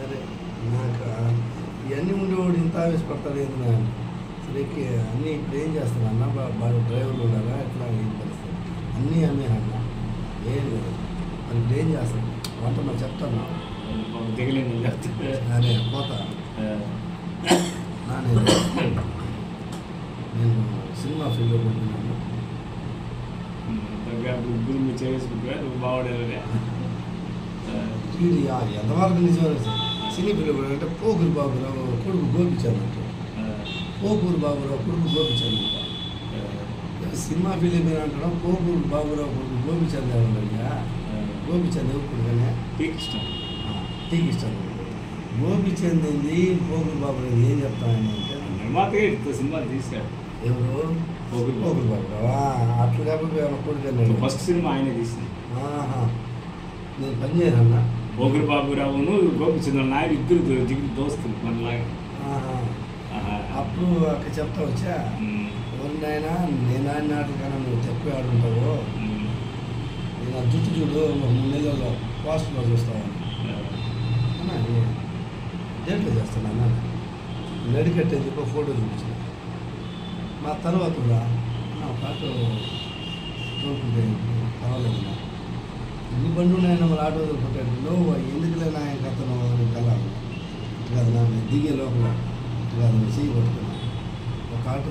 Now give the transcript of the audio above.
సరే నాకు ఇవన్నీ ఉండేవాడు ఇంత ఆవేశపడతాడు ఏంది నాన్న సరేకి అన్నీ ఇప్పుడు ఏం చేస్తాను అన్న బాగా డ్రైవర్లు ఉన్నారా ఎట్లా ఏం పరిస్థితి అన్నీ అమ్మే అన్న ఏం లేదు అది ఇప్పుడు ఏం చేస్తాను వంట మరి చెప్తాను అదే పోతా నేను సినిమా ఫీల్డ్లో ఉంటున్నాను ఎంతవరకు నిజమే సినీ ఫీల్డ్ అంటే పోకూరు బాబురావు కొడుకు గోపించానంట పోకూరు బాబురావు కొడుకు గోపించానంట సినిమా ఫీల్డ్ మీద అంటాం పోకూరు బాబురావు కొడుకు గోపించండి ఎవరయ్యా గోపించండి ఎవరుకుడుగానే టీకి ఇష్టం గోపించండి ఏంది పోకూరు బాబురావు ఏం చెప్తానని అంటే సినిమా తీసాడు ఎవరు పోకూరు బాబురావా అట్లా కాబట్టి కొడుకు ఫస్ట్ సినిమా ఆయనే తీసింది. నేను పని చేయనన్నా పోకూరు బాబురావును గోపిచంద్ర నాయుడు ఇద్దరు దిగులు దోస్తులు మనలాగా. అప్పుడు అక్కడ చెప్తా వచ్చా ఎవరినైనా నేను ఆడిన ఆటలకన్నా నువ్వు తక్కువ ఆడుంటావు నేను ఆ జుట్టు చూడు 3 నెలల్లో పోస్టులో చూస్తావు అన్నా దేంట్లో చేస్తాను అన్న నడికట్టేది ఒక ఫోటో చూపించిన మా తర్వాత కూడా నా పాట చూపుకుంటే పర్వాలేదు ఎన్ని బండ్లు ఉన్నాయన్న మరి ఆటో దొరుకుతాడు నువ్వు ఎందుకులే నా కథను కల కాదు నా దిగే లోపల కాదు చెయ్యి పట్టుకున్నా ఒక ఆటో